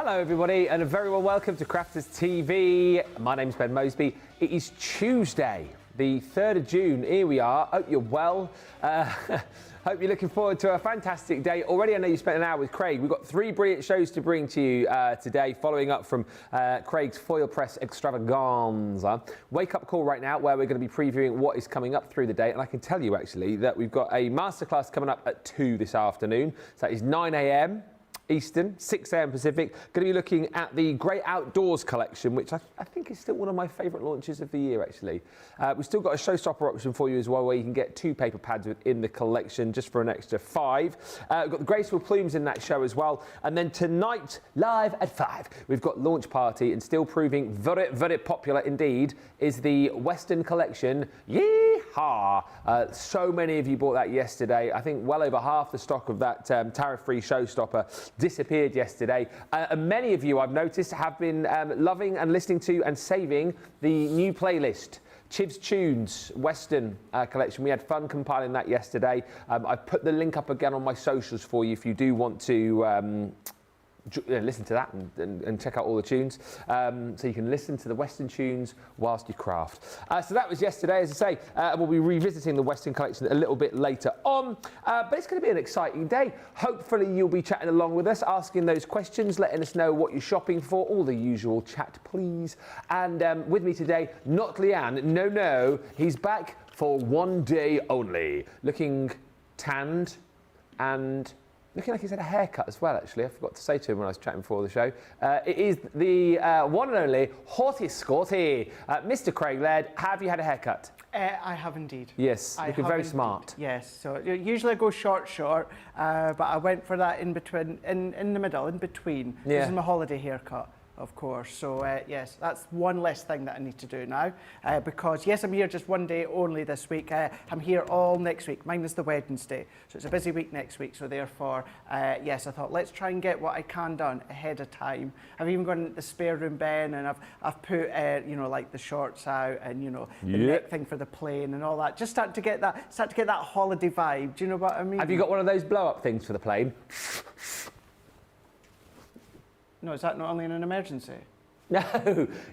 Hello everybody and a very well welcome to Crafters TV. My name's Ben Moseby. It is Tuesday, the 3rd of June. Here we are. Hope you're well. Hope you're looking forward to a fantastic day. Already I know you spent an hour with Craig. We've got 3 brilliant shows to bring to you today, following up from Craig's foil press extravaganza. Wake up call right now where we're going to be previewing what is coming up through the day. And I can tell you actually that we've got a masterclass coming up at 2 this afternoon. So that is 9 a.m. Eastern, 6 a.m. Pacific. Going to be looking at the Great Outdoors collection, which I think is still one of my favourite launches of the year, actually. We've still got a showstopper option for you as well, where you can get 2 paper pads within the collection just for an extra 5. We've got the graceful plumes in that show as well. And then tonight, live at 5, we've got Launch Party, and still proving very, very popular indeed is the Western collection. Yeehaw! So many of you bought that yesterday. I think well over half the stock of that tariff-free showstopper disappeared yesterday. And many of you, I've noticed, have been loving and listening to and saving the new playlist, Chiv's Tunes Western collection. We had fun compiling that yesterday. I've put the link up again on my socials for you if you do want to listen to that and check out all the tunes. So you can listen to the Western tunes whilst you craft. So that was yesterday, as I say. We'll be revisiting the Western collection a little bit later on. But it's going to be an exciting day. Hopefully you'll be chatting along with us, asking those questions, letting us know what you're shopping for, all the usual chat, please. And with me today, not Leanne. No, he's back for one day only. Looking tanned and looking like he's had a haircut as well, actually. I forgot to say to him when I was chatting before the show. It is the one and only Haughty Scotty. Mr. Craig Laird, have you had a haircut? I have indeed. Yes, looking very smart. Yes, so usually I go short, but I went for that in between, in the middle, in between. Yeah. This is my holiday haircut, of course. So yes, that's one less thing that I need to do now. Because yes, I'm here just one day only this week. I'm here all next week. Mine is the Wednesday. So it's a busy week next week. So therefore, yes, I thought let's try and get what I can done ahead of time. I've even gone into the spare room, Ben, and I've put you know, like the shorts out and, you know, the neck thing for the plane and all that. Just start to get that holiday vibe. Do you know what I mean? Have you got one of those blow up things for the plane? No, is that not only in an emergency? No,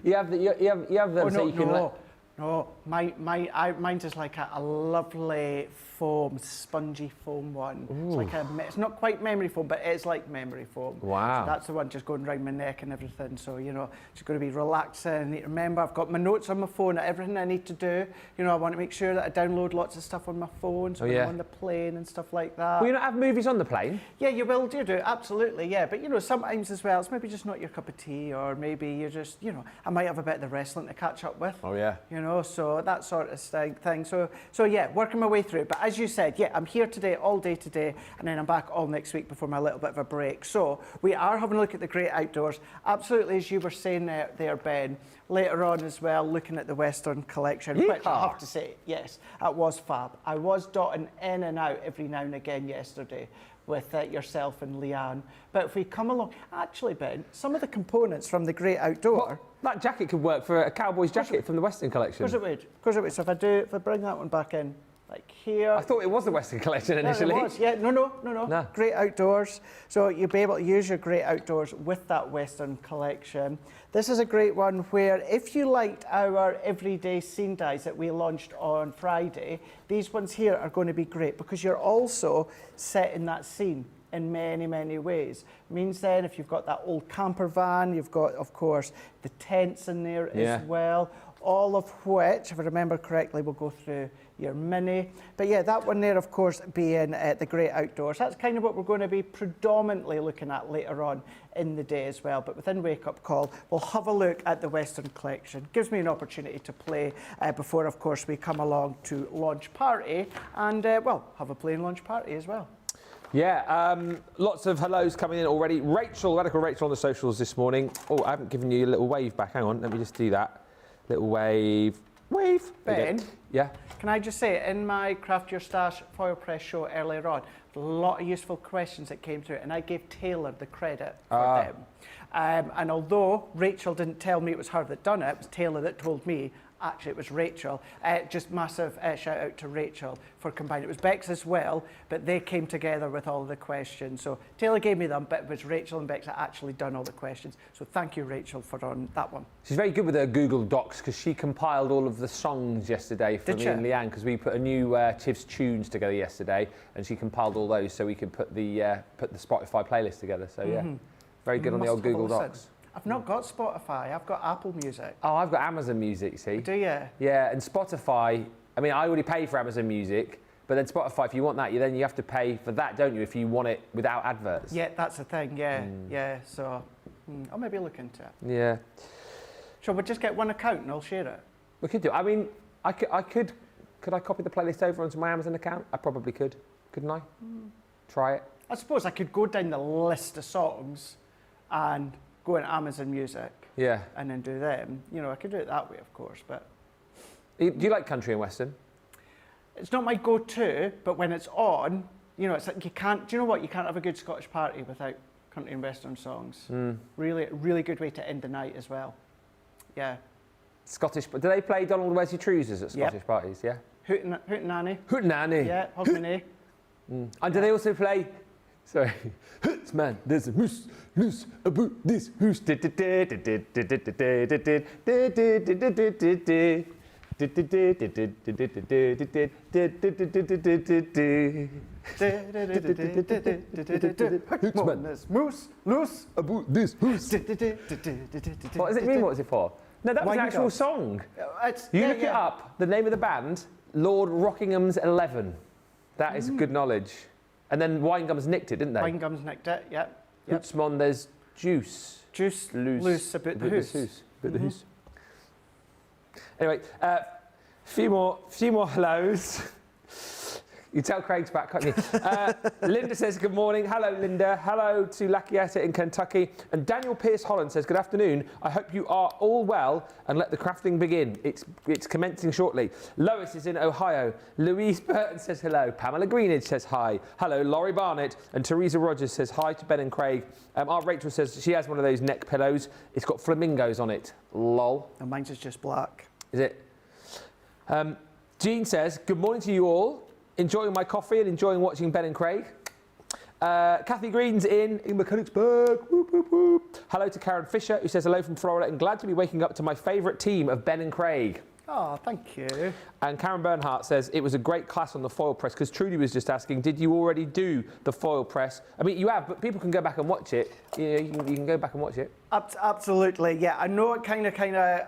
you have them so you can. No, mine is like a lovely foam, spongy foam one. Ooh. It's not quite memory foam, but it's like memory foam. Wow. So that's the one just going around my neck and everything. So, you know, it's going to be relaxing. I need to remember, I've got my notes on my phone, everything I need to do. You know, I want to make sure that I download lots of stuff on my phone, so when I'm on the plane and stuff like that. Will you not have movies on the plane? Yeah, you will do, absolutely, yeah. But, you know, sometimes as well, it's maybe just not your cup of tea, or maybe you're just, you know, I might have a bit of the wrestling to catch up with. Oh, yeah. You know, so that sort of thing. So yeah, working my way through it. But as you said, yeah, I'm here today, all day today, and then I'm back all next week before my little bit of a break. So we are having a look at the Great Outdoors. Absolutely, as you were saying there, Ben, later on as well, looking at the Western collection, which I have to say, yes, that was fab. I was dotting in and out every now and again yesterday with yourself and Leanne. But if we come along, actually, Ben, some of the components from the Great Outdoor. That jacket could work for a cowboy's jacket from the Western collection. Of course it would. So if I bring that one back in, like here. I thought it was the Western collection initially. No, it was. Yeah, no. Great Outdoors. So you'll be able to use your Great Outdoors with that Western collection. This is a great one where if you liked our everyday scene dies that we launched on Friday, these ones here are going to be great because you're also setting that scene in many, many ways. Means then if you've got that old camper van, you've got, of course, the tents in there as well, all of which, if I remember correctly, will go through your mini. But yeah, that one there, of course, being the Great Outdoors. That's kind of what we're going to be predominantly looking at later on in the day as well. But within Wake Up Call, we'll have a look at the Western collection. Gives me an opportunity to play before, of course, we come along to Launch Party and, well, have a playing Launch Party as well. Yeah, lots of hellos coming in already. Rachel, Radical Rachel on the socials this morning. Oh, I haven't given you a little wave back. Hang on, let me just do that. Little wave. Wave. Ben? Yeah? Can I just say, in my Craft Your Stash foil press show earlier on, a lot of useful questions that came through, and I gave Taylor the credit for them. And although Rachel didn't tell me it was her that done it, it was Taylor that told me, Actually, it was Rachel. Just massive shout out to Rachel for combining. It was Bex as well, but they came together with all the questions. So Taylor gave me them, but it was Rachel and Bex that actually done all the questions. So thank you, Rachel, for on that one. She's very good with her Google Docs because she compiled all of the songs yesterday for me and Leanne, because we put a new Tiv's Tunes together yesterday, and she compiled all those so we could put the Spotify playlist together. So yeah, very good on the old Google Docs. I've not got Spotify, I've got Apple Music. Oh, I've got Amazon Music, you see. Do you? Yeah, and Spotify, I mean, I already pay for Amazon Music, but then Spotify, if you want that, then you have to pay for that, don't you, if you want it without adverts? Yeah, that's the thing, yeah, so I'll maybe look into it. Yeah. Shall we just get one account and I'll share it? We could do. I mean, could I copy the playlist over onto my Amazon account? I probably could, couldn't I? Try it. I suppose I could go down the list of songs and go into Amazon Music, and then do them. You know, I could do it that way, of course, but... Do you like country and western? It's not my go-to, but when it's on, you know, it's like you can't... Do you know what? You can't have a good Scottish party without country and western songs. Really, really good way to end the night as well. Yeah. Scottish... Do they play Donald Wears Your Trousers at Scottish parties, yeah? Hootenanny. Hootenanny. Yeah, Hogmanay. And do they also play... Sorry. Hoots, man, there's a moose loose about this hoose. Moose loose about this hoose. What does it mean? What is it for? No, that was an actual song. You look it up, the name of the band, Lord Rockingham's 11. That is good knowledge. And then Winegums nicked it, didn't they? Winegums nicked it, yep. Hootsmon, there's juice. Juice loose about the hoose. About the hoose. Anyway, few more hellos. You tell Craig's back, can't you? Linda says, good morning. Hello, Linda. Hello to Lackietta in Kentucky. And Daniel Pierce Holland says, good afternoon. I hope you are all well and let the crafting begin. It's commencing shortly. Lois is in Ohio. Louise Burton says hello. Pamela Greenidge says hi. Hello, Laurie Barnett. And Teresa Rogers says hi to Ben and Craig. Our Rachel says she has one of those neck pillows. It's got flamingos on it. Lol. And mine's is just black. Is it? Jean says, good morning to you all. Enjoying my coffee and enjoying watching Ben and Craig. Kathy Green's in Mechanicsburg. Whoop, whoop, whoop. Hello to Karen Fisher, who says hello from Florida and glad to be waking up to my favourite team of Ben and Craig. Oh, thank you. And Karen Bernhardt says it was a great class on the foil press, because Trudy was just asking, did you already do the foil press? I mean, you have, but people can go back and watch it. You can go back and watch it. Absolutely, yeah. I know it kind of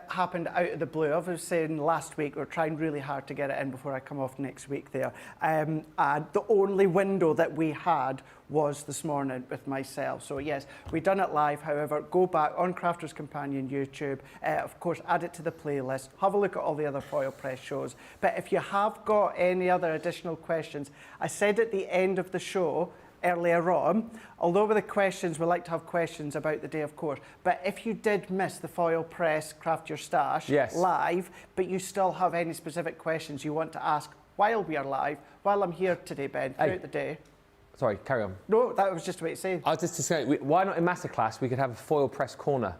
happened out of the blue. I was saying last week we're trying really hard to get it in before I come off next week there. And the only window that we had was this morning with myself. So yes, we done it live. However, go back on Crafters Companion YouTube. Of course, add it to the playlist. Have a look at all the other foil press shows. But if you have got any other additional questions, I said at the end of the show earlier on, although with the questions, we like to have questions about the day, of course, but if you did miss the foil press Craft Your Stash live, but you still have any specific questions you want to ask while we are live, while I'm here today, Ben, throughout the day. Sorry, carry on. No, that was just what you said. I was just to say, why not in masterclass we could have a foil press corner?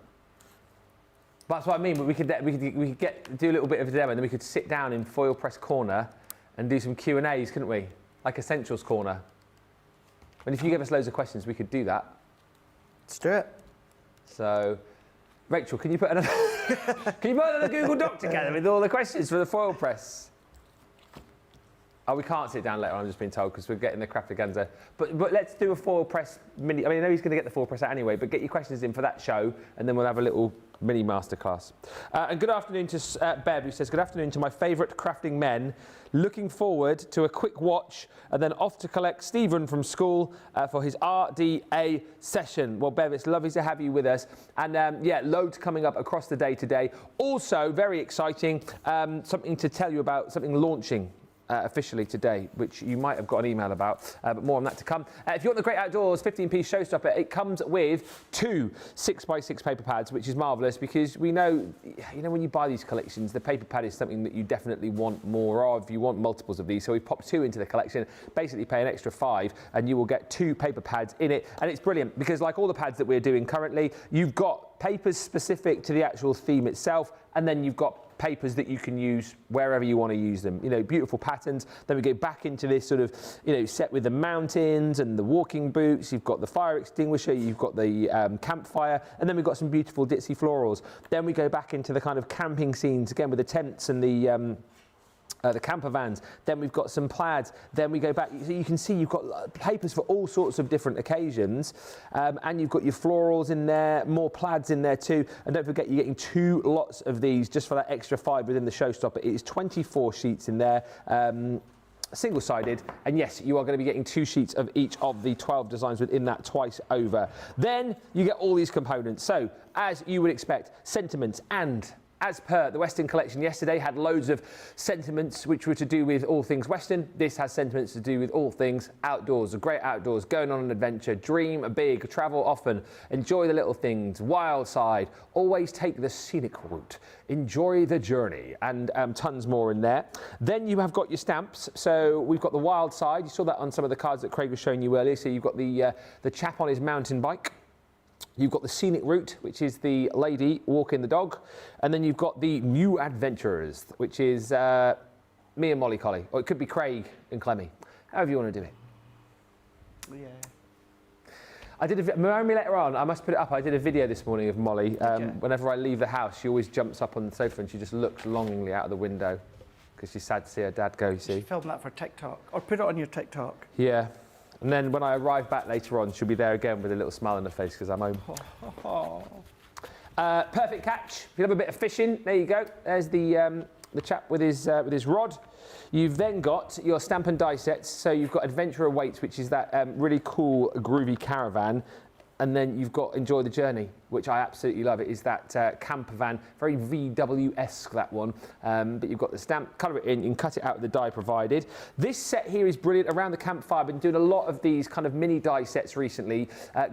That's what I mean. We could do a little bit of a demo, and then we could sit down in foil press corner and do some Q&As, couldn't we? Like Essentials corner. And if you give us loads of questions, we could do that. Let's do it. So, Rachel, can you put another Google Doc together with all the questions for the foil press? Oh, we can't sit down later on, I'm just being told, because we're getting the craftaganza. But let's do a foil press mini. I mean, I know he's going to get the foil press out anyway, but get your questions in for that show, and then we'll have a little mini masterclass. And good afternoon to Bev, who says, good afternoon to my favourite crafting men. Looking forward to a quick watch, and then off to collect Stephen from school for his RDA session. Well, Bev, it's lovely to have you with us. And yeah, loads coming up across the day today. Also, very exciting, something to tell you about, something launching officially today, which you might have got an email about, but more on that to come. If you want the Great Outdoors 15-piece showstopper, it comes with 2 6x6 paper pads, which is marvellous, because we know, when you buy these collections, the paper pad is something that you definitely want more of. You want multiples of these, so we've popped 2 into the collection, basically pay an extra 5, and you will get 2 paper pads in it. And it's brilliant, because like all the pads that we're doing currently, you've got papers specific to the actual theme itself, and then you've got papers that you can use wherever you want to use them. You know, beautiful patterns. Then we go back into this sort of, you know, set with the mountains and the walking boots. You've got the fire extinguisher, you've got the campfire, and then we've got some beautiful ditzy florals. Then we go back into the kind of camping scenes again with the tents and the camper vans. Then we've got some plaids. Then we go back. So you can see you've got papers for all sorts of different occasions. And you've got your florals in there, more plaids in there too. And don't forget, you're getting 2 lots of these just for that extra 5 within the showstopper. It is 24 sheets in there. Single-sided, and yes, you are going to be getting 2 sheets of each of the 12 designs within that twice over. Then you get all these components. So, as you would expect, sentiments, and as per the Western collection yesterday, had loads of sentiments which were to do with all things Western. This has sentiments to do with all things outdoors, the great outdoors, going on an adventure, dream big, travel often, enjoy the little things, wild side, always take the scenic route, enjoy the journey, and tons more in there. Then you have got your stamps. So we've got the wild side. You saw that on some of the cards that Craig was showing you earlier. So you've got the chap on his mountain bike. You've got the scenic route, which is the lady walking the dog. And then you've got the new adventurers, which is me and Molly Collie. Or it could be Craig and Clemmy, however you want to do it. Yeah. I did remember me later on, I must put it up, I did a video this morning of Molly. Whenever I leave the house, she always jumps up on the sofa and she just looks longingly out of the window because she's sad to see her dad go, you see. Film that for TikTok, or put it on your TikTok. Yeah. And then when I arrive back later on, she'll be there again with a little smile on her face because I'm home. Perfect catch. If you love a bit of fishing, there you go. There's the chap with his rod. You've then got your stamp and die sets. So you've got Adventurer Waits, which is that really cool, groovy caravan. And then you've got Enjoy the Journey, which I absolutely love. It is that camper van, very VW-esque, that one. But you've got the stamp, colour it in, you can cut it out with the die provided. This set here is brilliant around the campfire. I've been doing a lot of these kind of mini die sets recently.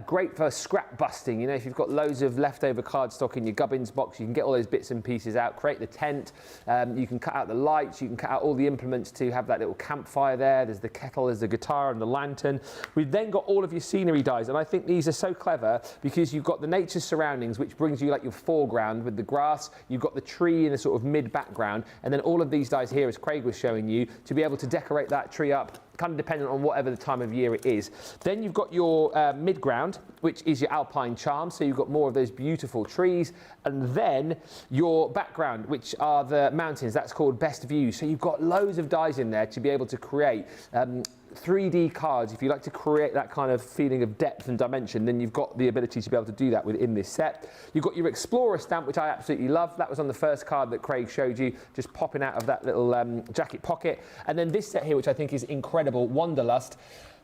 Great for scrap busting. You know, if you've got loads of leftover cardstock in your gubbins box, you can get all those bits and pieces out, create the tent. You can cut out the lights, you can cut out all the implements to have that little campfire there. There's the kettle, there's the guitar and the lantern. We've then got all of your scenery dies, and I think these are so clever because you've got the nature surroundings, which brings you like your foreground with the grass. You've got the tree in the sort of mid background, and then all of these dies here, as Craig was showing you, to be able to decorate that tree up, kind of dependent on whatever the time of year it is. Then you've got your mid-ground, which is your alpine charm, so you've got more of those beautiful trees, and then your background, which are the mountains. That's called best view. So you've got loads of dies in there to be able to create 3D cards. If you like to create that kind of feeling of depth and dimension, then you've got the ability to be able to do that within this set. You've got your Explorer stamp, which I absolutely love. That was on the first card that Craig showed you, just popping out of that little jacket pocket. And then this set here, which I think is incredible, Wanderlust.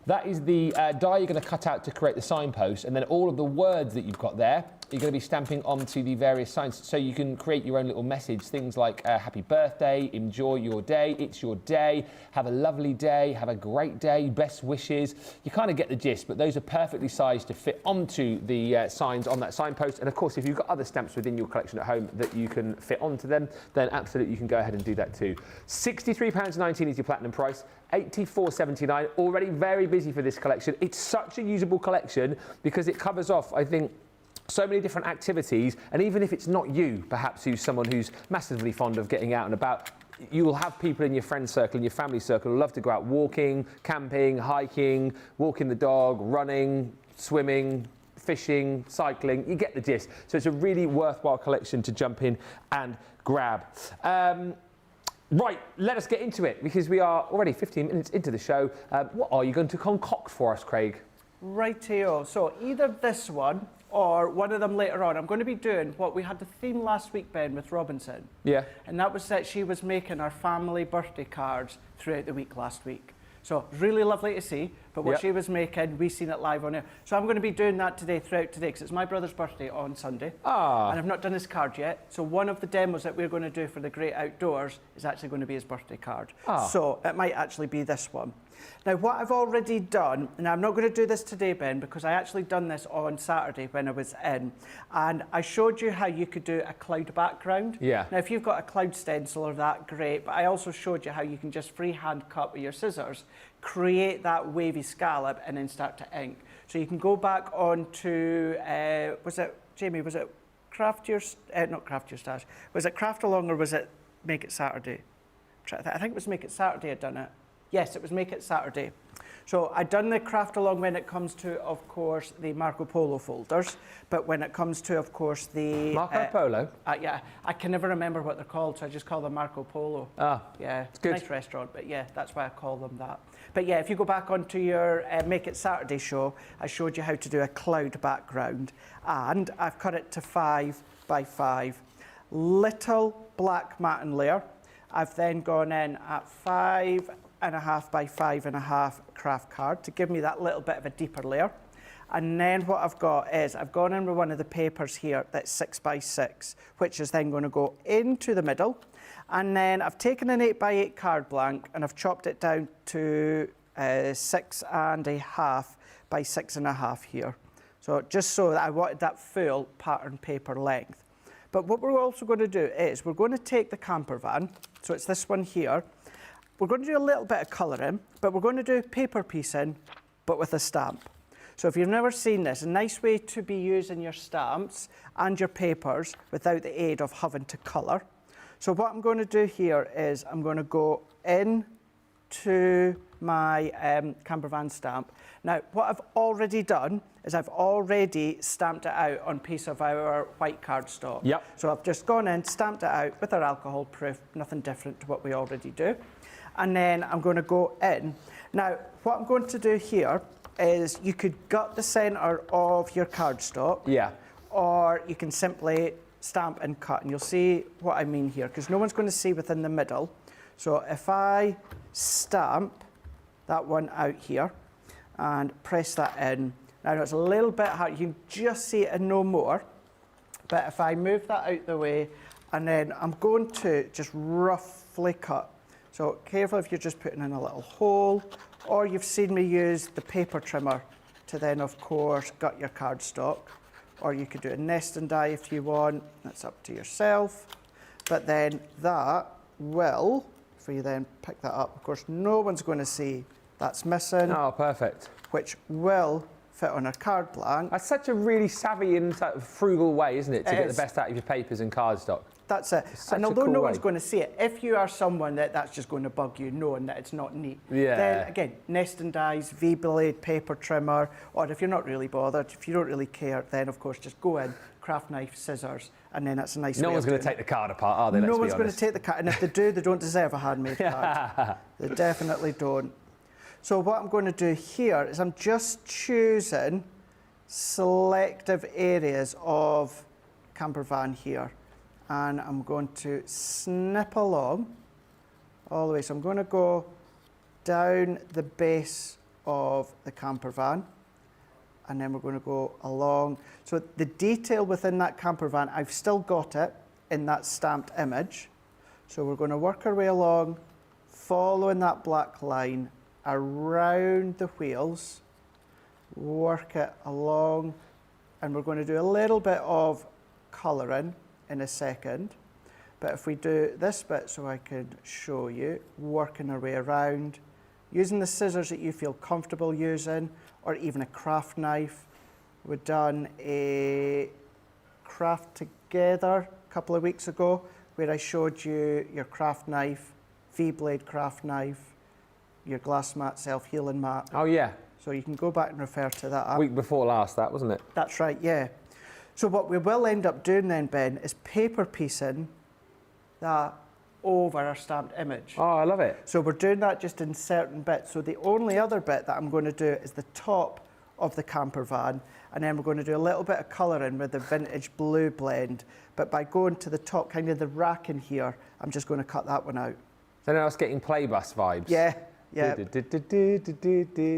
That is the die you're going to cut out to create the signpost, and then all of the words that you've got there, you're going to be stamping onto the various signs, so you can create your own little message. Things like happy birthday, enjoy your day, it's your day, have a lovely day, have a great day, best wishes. You kind of get the gist, but those are perfectly sized to fit onto the signs on that signpost. And of course, if you've got other stamps within your collection at home that you can fit onto them, then absolutely you can go ahead and do that too. £63.19 is your platinum price. £84.79, already very busy for this collection. It's such a usable collection because it covers off, I think, so many different activities, and even if it's not you, perhaps who's someone who's massively fond of getting out and about, you will have people in your friend circle, in your family circle, who love to go out walking, camping, hiking, walking the dog, running, swimming, fishing, cycling. You get the gist. So it's a really worthwhile collection to jump in and grab. Right, let us get into it because we are already 15 minutes into the show. What are you going to concoct for us, Craig? Rightio. So either this one or one of them later on. I'm going to be doing what we had the theme last week, Ben, with Robinson. Yeah. And that was that she was making our family birthday cards throughout the week last week. So really lovely to see, but what she was making, we seen it live on air. So I'm going to be doing that today, throughout today, because it's my brother's birthday on Sunday. And I've not done his card yet. So one of the demos that we're going to do for the Great Outdoors is actually going to be his birthday card. So it might actually be this one. Now, what I've already done, and I'm not going to do this today, Ben, because I actually done this on Saturday when I was in, and I showed you how you could do a cloud background. Yeah. Now, if you've got a cloud stencil or that, great, but I also showed you how you can just freehand cut with your scissors, create that wavy scallop, and then start to ink. So you can go back onto, was it, Jamie, was it not Craft Your Stash. Was it Craft Along or was it Make It Saturday? I think it was Make It Saturday I'd done it. Yes, it was Make It Saturday. So I'd done the Craft Along when it comes to, of course, the Marco Polo folders, but when it comes to, of course, the... Marco Polo? Yeah, I can never remember what they're called, so I just call them Marco Polo. Ah, yeah, it's good. Nice restaurant, but yeah, that's why I call them that. But yeah, if you go back onto your Make It Saturday show, I showed you how to do a cloud background, and I've cut it to 5 by 5. Little black matten layer. I've then gone in at 5.5 by 5.5 craft card to give me that little bit of a deeper layer. And then what I've got is I've gone in with one of the papers here that's 6 by 6, which is then going to go into the middle. And then I've taken an 8 by 8 card blank and I've chopped it down to 6.5 by 6.5 here. So just so that I wanted that full pattern paper length. But what we're also going to do is we're going to take the camper van, so it's this one here. We're going to do a little bit of colouring, but we're going to do paper piecing, but with a stamp. So if you've never seen this, a nice way to be using your stamps and your papers without the aid of having to colour. So what I'm going to do here is I'm going to go into my camper van stamp. Now, what I've already done is I've already stamped it out on a piece of our white cardstock. Yep. So I've just gone in, stamped it out with our alcohol proof, nothing different to what we already do. And then I'm going to go in. Now, what I'm going to do here is you could gut the centre of your cardstock. Yeah. Or you can simply stamp and cut. And you'll see what I mean here, because no one's going to see within the middle. So if I stamp that one out here and press that in, now it's a little bit hard, you can just see it and no more. But if I move that out the way, and then I'm going to just roughly cut. So careful if you're just putting in a little hole, or you've seen me use the paper trimmer to then, of course, gut your cardstock. Or you could do a nest and die if you want, that's up to yourself. But then that will, if you then pick that up, of course, no one's going to see that's missing. Oh, perfect. Which will fit on a card blank. That's such a really savvy and sort of frugal way, isn't it, to get the best out of your papers and cardstock? That's it. And although no one's going to see it, if you are someone that's just going to bug you, knowing that it's not neat, then again, nest and dies, V-blade, paper trimmer, or if you're not really bothered, if you don't really care, then of course just go in, craft knife, scissors, and then that's a nice way. No one's going to take the card apart, are they? No one's going to take the card, and if they do, they don't deserve a handmade card. They definitely don't. So what I'm going to do here is I'm just choosing selective areas of camper van here. And I'm going to snip along all the way. So I'm going to go down the base of the camper van, and then we're going to go along. So the detail within that camper van, I've still got it in that stamped image. So we're going to work our way along, following that black line around the wheels, work it along, and we're going to do a little bit of colouring in a second. But if we do this bit so I can show you, working our way around, using the scissors that you feel comfortable using, or even a craft knife. We've done a craft together a couple of weeks ago where I showed you your craft knife, V-blade craft knife, your glass mat, self-healing mat. Oh yeah. So you can go back and refer to that. Week before last, that, wasn't it? That's right, yeah. So what we will end up doing then, Ben, is paper piecing that over our stamped image. Oh, I love it. So we're doing that just in certain bits. So the only other bit that I'm going to do is the top of the camper van, and then we're going to do a little bit of colouring with the vintage blue blend. But by going to the top, kind of the rack in here, I'm just going to cut that one out. So now it's getting Playbus vibes. Yeah, yeah.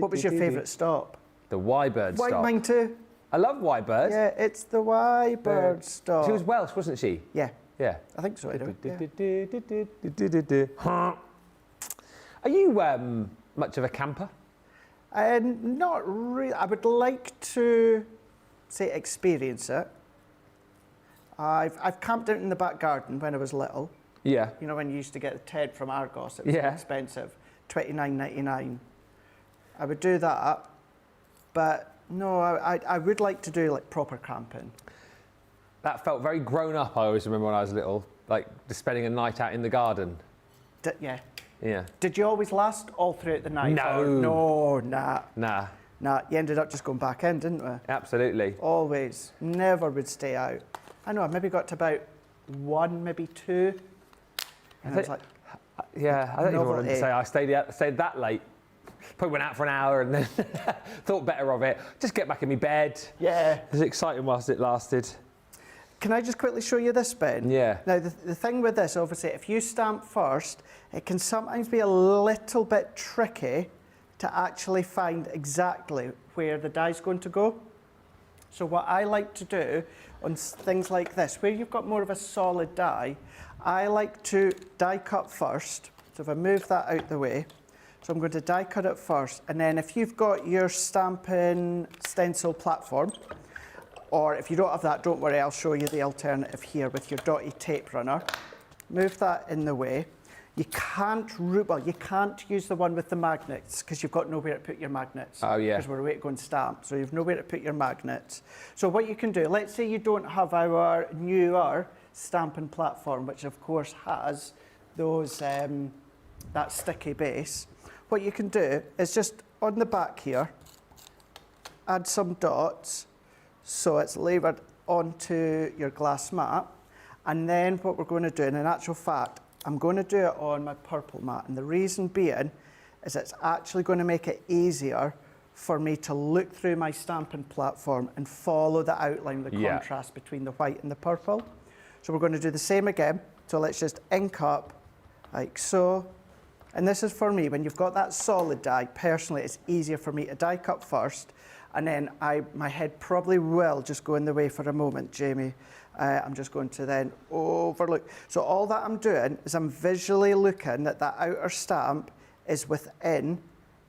What was your favourite stop? The Y-bird stop. Mine too. I love Y-bird. Yeah, it's the Y-bird stop. She was Welsh, wasn't she? Yeah. Yeah. I think so, anyway. Are you much of a camper? Not really. I would like to, say, experience it. I've camped out in the back garden when I was little. Yeah. You know, when you used to get the Ted from Argos, it was expensive, $29.99. I would do that, but no, I would like to do like proper camping. That felt very grown up, I always remember when I was little, like just spending a night out in the garden. Yeah. Yeah. Did you always last all throughout the night? No. No, nah. Nah. Nah, you ended up just going back in, didn't we? Absolutely. Always. Never would stay out. I know, I maybe got to about 1, maybe 2. And I was like... Yeah, I don't even want to novelty. say I stayed that late. Probably went out for an hour and then thought better of it. Just get back in my bed. Yeah. It was exciting whilst it lasted. Can I just quickly show you this, Ben? Yeah. Now, the thing with this, obviously, if you stamp first, it can sometimes be a little bit tricky to actually find exactly where the die's going to go. So what I like to do on things like this, where you've got more of a solid die, I like to die cut first. So if I move that out the way, so I'm going to die cut it first, and then if you've got your stamping stencil platform, or if you don't have that, don't worry, I'll show you the alternative here with your dotty tape runner. Move that in the way. You can't use the one with the magnets because you've got nowhere to put your magnets. Oh, yeah. Because we're away to go and stamp, so you've nowhere to put your magnets. So what you can do, let's say you don't have our newer stamping platform, which of course has those, that sticky base. What you can do is just on the back here, add some dots so it's layered onto your glass mat. And then what we're going to do, and in actual fact, I'm going to do it on my purple mat. And the reason being is it's actually going to make it easier for me to look through my stamping platform and follow the outline, the contrast between the white and the purple. So we're going to do the same again. So let's just ink up like so. And this is for me, when you've got that solid die, personally, it's easier for me to die cut first, and then my head probably will just go in the way for a moment, Jamie. I'm just going to then overlook. So all that I'm doing is I'm visually looking that that outer stamp is within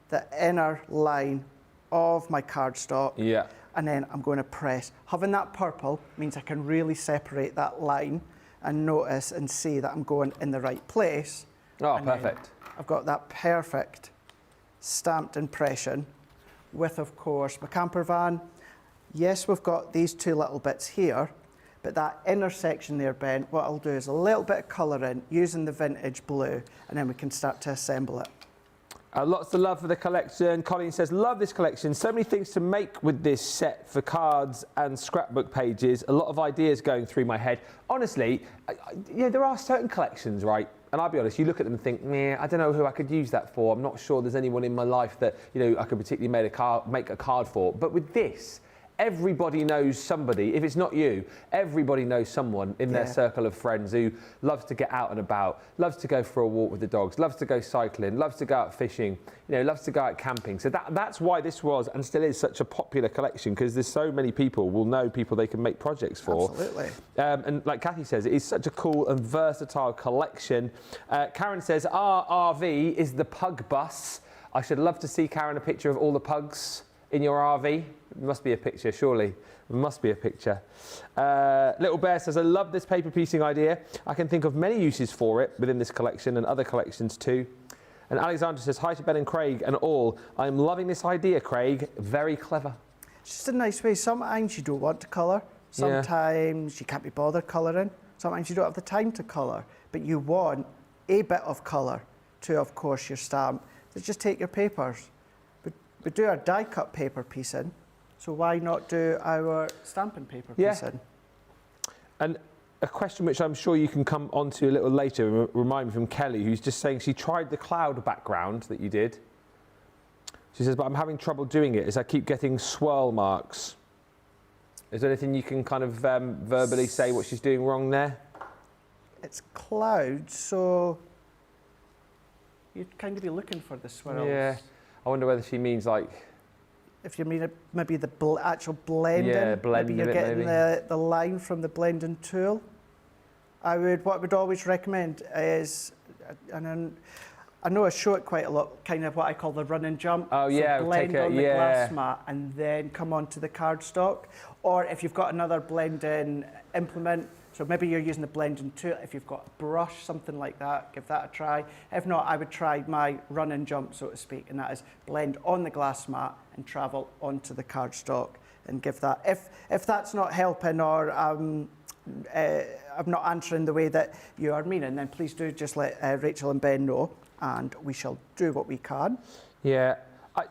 the inner line of my cardstock. Yeah. And then I'm going to press. Having that purple means I can really separate that line and notice and see that I'm going in the right place. Oh, and perfect. I've got that perfect stamped impression with, of course, my camper van. Yes, we've got these two little bits here, but that inner section there, Ben, what I'll do is a little bit of colour in using the vintage blue, and then we can start to assemble it. Lots of love for the collection. Colleen says, love this collection. So many things to make with this set for cards and scrapbook pages. A lot of ideas going through my head. Honestly, yeah, there are certain collections, right? And I'll be honest, you look at them and think, meh, I don't know who I could use that for. I'm not sure there's anyone in my life that, you know, I could particularly make a card for. But with this, everybody knows somebody. If it's not you, everybody knows someone in their circle of friends who loves to get out and about, loves to go for a walk with the dogs, loves to go cycling, loves to go out fishing, you know, loves to go out camping. So that's why this was and still is such a popular collection, because there's so many people will know people they can make projects for. Absolutely. And like Kathy says, it is such a cool and versatile collection. Karen says, our RV is the pug bus. I should love to see, Karen, a picture of all the pugs in your RV. There must be a picture, surely. There must be a picture. Little Bear says, I love this paper piecing idea. I can think of many uses for it within this collection and other collections too. And Alexandra says, hi to Ben and Craig and all. I'm loving this idea, Craig. Very clever. It's just a nice way. Sometimes you don't want to colour. Sometimes you can't be bothered colouring. Sometimes you don't have the time to colour. But you want a bit of colour to, of course, your stamp. So just take your papers. We do our die-cut paper piecing, so why not do our stamping paper piecing? And a question which I'm sure you can come on to a little later, remind me from Kelly, who's just saying she tried the cloud background that you did. She says, but I'm having trouble doing it as I keep getting swirl marks. Is there anything you can kind of verbally say what she's doing wrong there? It's clouds, so you'd kind of be looking for the swirls. Yeah. I wonder whether she means like... If you mean maybe the actual blending, blending maybe you're getting the line from the blending tool. What I would always recommend is, and I know I show it quite a lot, kind of what I call the run and jump. Oh yeah, so blend on the glass mat and then come onto the cardstock. Or if you've got another blending implement, so maybe you're using the blending tool. If you've got a brush, something like that, give that a try. If not, I would try my run and jump, so to speak, and that is blend on the glass mat and travel onto the cardstock and give that. If that's not helping, or I'm not answering the way that you are meaning, then please do just let Rachel and Ben know, and we shall do what we can. Yeah.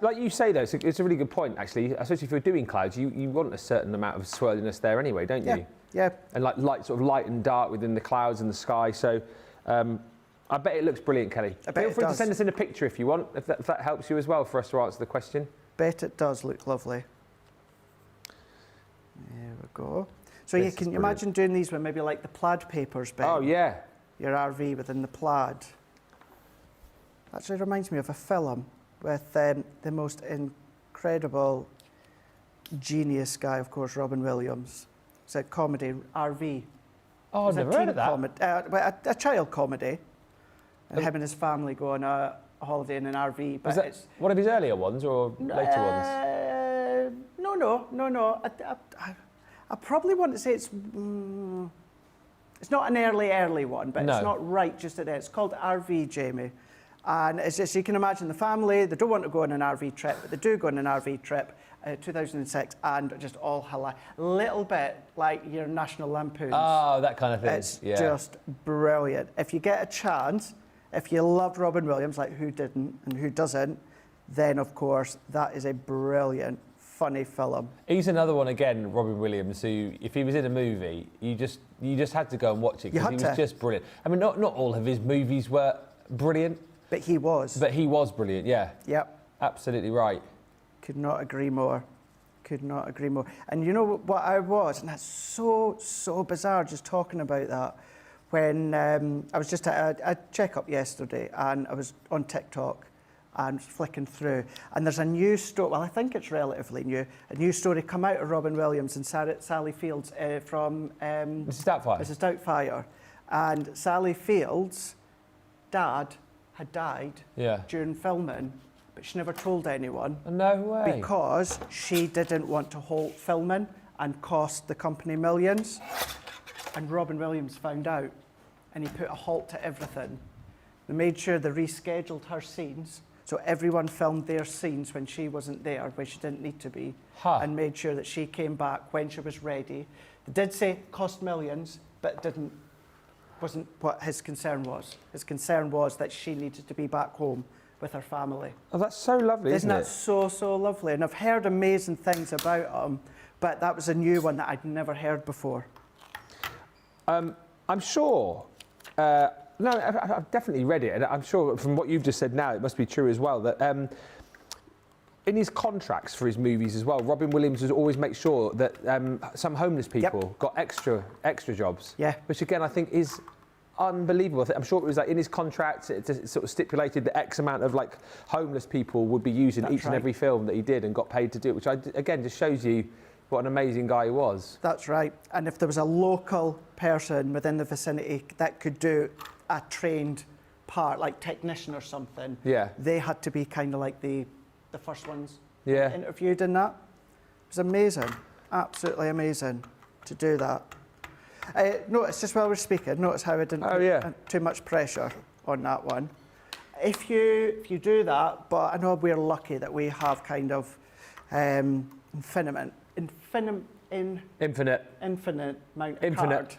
Like you say, though, it's a really good point, actually. Especially if you're doing clouds, you want a certain amount of swirliness there anyway, don't you? Yeah. And like light and dark within the clouds and the sky. So I bet it looks brilliant, Kelly. Feel free to send us in a picture if you want, if that helps you as well for us to answer the question. Bet it does look lovely. There we go. So you can imagine doing these with maybe like the plaid papers, Ben. Oh, yeah. Your RV within the plaid. Actually reminds me of a film with the most incredible genius guy, of course, Robin Williams. It's a comedy, RV. Oh, I've never heard of that. A child comedy. And him and his family go on a holiday in an RV. But it's one of his earlier ones or later ones? No. I probably want to say it's not an early one, but it's not right just at the end. It's called RV, Jamie. And it's just, you can imagine the family, they don't want to go on an RV trip, but they do go on an RV trip, 2006, and just all hilarious. A little bit like your National Lampoons. Oh, that kind of thing. It's just brilliant. If you get a chance, if you loved Robin Williams, like who didn't and who doesn't, then of course that is a brilliant, funny film. He's another one again, Robin Williams, who, if he was in a movie, you just had to go and watch it because he was just brilliant. I mean, not all of his movies were brilliant. But he was. But he was brilliant, yeah. Yep. Absolutely right. Could not agree more. Could not agree more. And you know what I was, and that's so bizarre just talking about that, when I was just at a checkup yesterday and I was on TikTok and flicking through, and there's a new story, well, I think it's relatively new, a new story come out of Robin Williams and Sally Fields from Mrs. Doubtfire. Mrs. Doubtfire. And Sally Fields' dad had died during filming, but she never told anyone. No way. Because she didn't want to halt filming and cost the company millions. And Robin Williams found out, and he put a halt to everything. They made sure they rescheduled her scenes, so everyone filmed their scenes when she wasn't there, where she didn't need to be, and made sure that she came back when she was ready. They did say it cost millions, but wasn't what his concern was. His concern was that she needed to be back home with her family. Oh, that's so lovely, isn't it? Isn't that so lovely? And I've heard amazing things about him, but that was a new one that I'd never heard before. I'm sure, no, I've definitely read it, and I'm sure from what you've just said now, it must be true as well, that in his contracts for his movies as well, Robin Williams would always make sure that some homeless people got extra jobs. Yeah. Which again, I think is unbelievable. I'm sure it was like in his contract, it sort of stipulated that X amount of like homeless people would be used in each and every film that he did and got paid to do it, which again just shows you what an amazing guy he was. That's right. And if there was a local person within the vicinity that could do a trained part, like technician or something, they had to be kind of like the first ones interviewed in that. It was amazing, absolutely amazing to do that. Notice, just while we're speaking, notice how I didn't put too much pressure on that one. If you do that, but I know we're lucky that we have kind of infinite amount of card.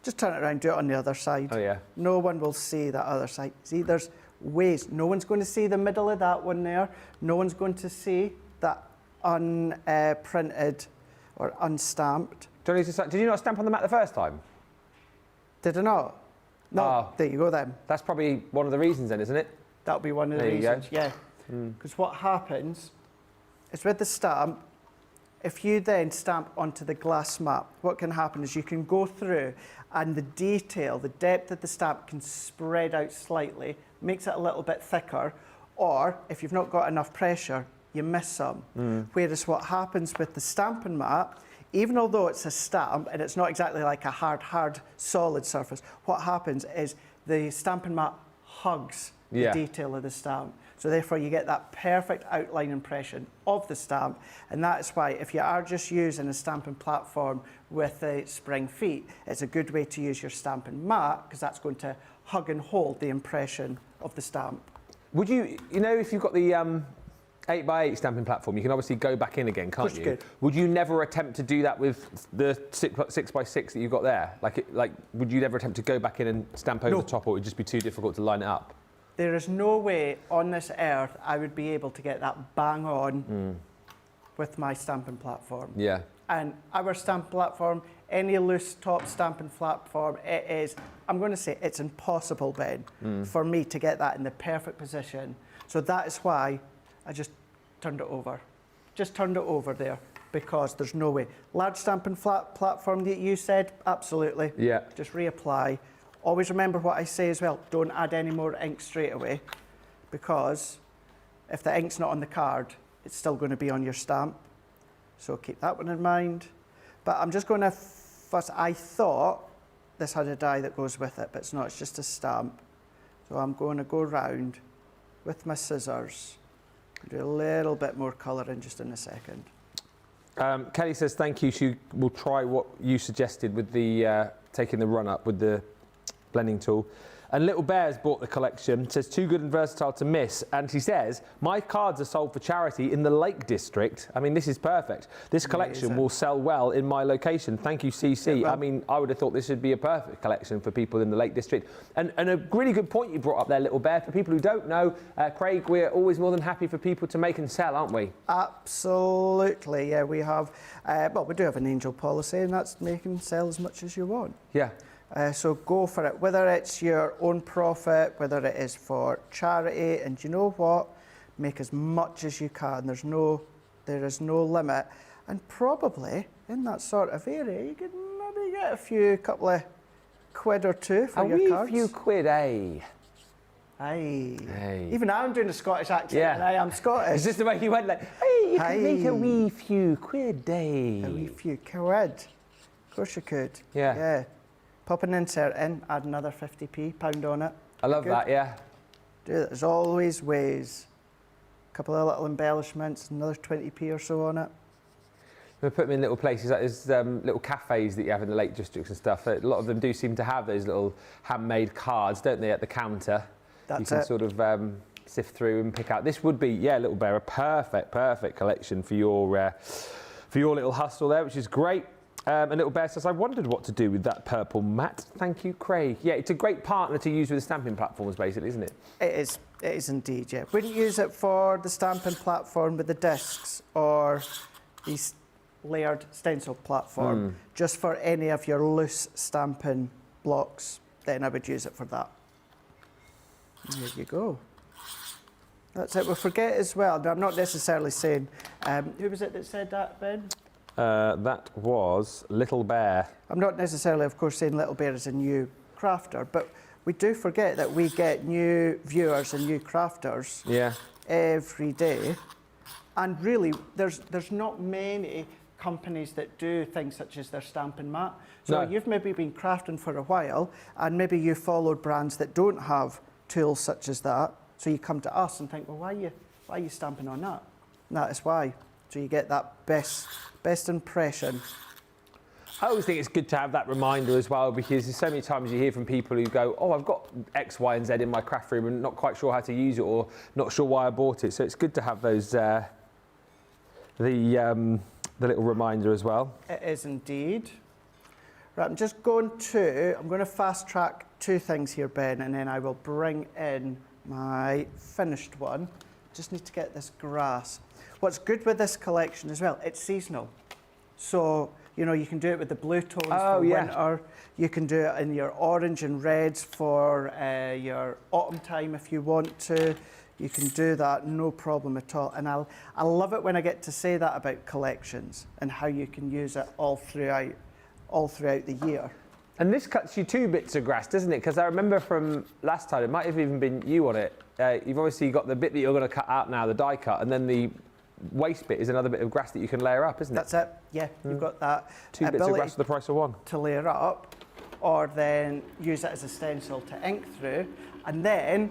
Just turn it around, do it on the other side. Oh yeah. No one will see that other side. See, there's ways. No one's going to see the middle of that one there. No one's going to see that unprinted or unstamped. Did you not stamp on the mat the first time? Did I not? No. Oh, there you go then. That's probably one of the reasons then, isn't it? That'll be one of the reasons, yeah. Because what happens is with the stamp, if you then stamp onto the glass map, what can happen is you can go through and the detail, the depth of the stamp can spread out slightly, makes it a little bit thicker, or if you've not got enough pressure, you miss some. Whereas what happens with the stamping mat, even although it's a stamp and it's not exactly like a hard, solid surface, what happens is the stamping mat hugs the detail of the stamp. So therefore you get that perfect outline impression of the stamp, and that is why if you are just using a stamping platform with the spring feet, it's a good way to use your stamping mat because that's going to hug and hold the impression of the stamp. Would you, if you've got the 8x8 stamping platform, you can obviously go back in again, can't you? Good. Would you never attempt to do that with the 6x6 that you've got there? Like, would you never attempt to go back in and stamp over the top, or it would just be too difficult to line it up? There is no way on this earth I would be able to get that bang on with my stamping platform. Yeah. And our stamping platform, any loose top stamping platform, it is, I'm going to say it's impossible, Ben, for me to get that in the perfect position. So that is why I just turned it over. Just turned it over there, because there's no way. Large stamping platform that you said, absolutely. Yeah. Just reapply. Always remember what I say as well, don't add any more ink straight away, because if the ink's not on the card, it's still going to be on your stamp. So keep that one in mind. But I'm just going to first, I thought this had a die that goes with it, but it's not, it's just a stamp. So I'm going to go round with my scissors, do a little bit more colour in just in a second. Kelly says thank you. She will try what you suggested with the taking the run up with the blending tool. And Little Bear's bought the collection, says too good and versatile to miss. And she says, my cards are sold for charity in the Lake District. I mean, this is perfect. This collection will sell well in my location. Thank you, CC. I mean, I would have thought this would be a perfect collection for people in the Lake District. And a really good point you brought up there, Little Bear. For people who don't know, Craig, we're always more than happy for people to make and sell, aren't we? Absolutely, yeah, we have, well, we do have an angel policy, and that's make and sell as much as you want. Yeah. So go for it, whether it's your own profit, whether it is for charity, and you know what? Make as much as you can. There is no limit. And probably in that sort of area, you could maybe get a couple of quid or two for your cards. A few quid, eh? Aye. Hey. Even I'm doing a Scottish accent, and I am Scottish. It's just the way you went, like, hey, you can make a wee few quid, eh? A wee few quid. Of course you could. Yeah. Yeah. Pop an insert in, add another 50p, pound on it. I love that, yeah. Do it. There's always ways. A couple of little embellishments, another 20p or so on it. We put them in little places, like there's little cafes that you have in the Lake Districts and stuff. A lot of them do seem to have those little handmade cards, don't they, at the counter? That's you can it. sort of sift through and pick out. This would be, yeah, Little Bear, a perfect collection for your little hustle there, which is great. And Little Bear says, I wondered what to do with that purple mat. Thank you, Craig. Yeah, it's a great partner to use with the stamping platforms, basically, isn't it? It is indeed, yeah. Wouldn't use it for the stamping platform with the discs or the Laird stencil platform, just for any of your loose stamping blocks, then I would use it for that. There you go. That's it. We'll forget as well. Now, I'm not necessarily saying, who was it that said that, Ben? That was Little Bear. I'm not necessarily, of course, saying Little Bear is a new crafter, but we do forget that we get new viewers and new crafters every day. And really, there's not many companies that do things such as their stamping mat. So you've maybe been crafting for a while, and maybe you followed brands that don't have tools such as that. So you come to us and think, well, why are you stamping on that? And that is why. So you get that best impression. I always think it's good to have that reminder as well, because there's so many times you hear from people who go, oh, I've got X, Y, and Z in my craft room and not quite sure how to use it or not sure why I bought it. So it's good to have those, the little reminder as well. It is indeed. Right, I'm going to fast track two things here, Ben, and then I will bring in my finished one. Just need to get this grass. What's good with this collection as well, it's seasonal. So, you know, you can do it with the blue tones for winter. You can do it in your orange and reds for your autumn time if you want to. You can do that, no problem at all. And I love it when I get to say that about collections and how you can use it all throughout the year. And this cuts you 2 bits of grass, doesn't it? Because I remember from last time, it might have even been you on it. You've obviously got the bit that you're going to cut out now, the die cut, and then the waste bit is another bit of grass that you can layer up, isn't it? That's it, yeah. You've got that 2 bits of grass for the price of 1. To layer up, or then use it as a stencil to ink through. And then,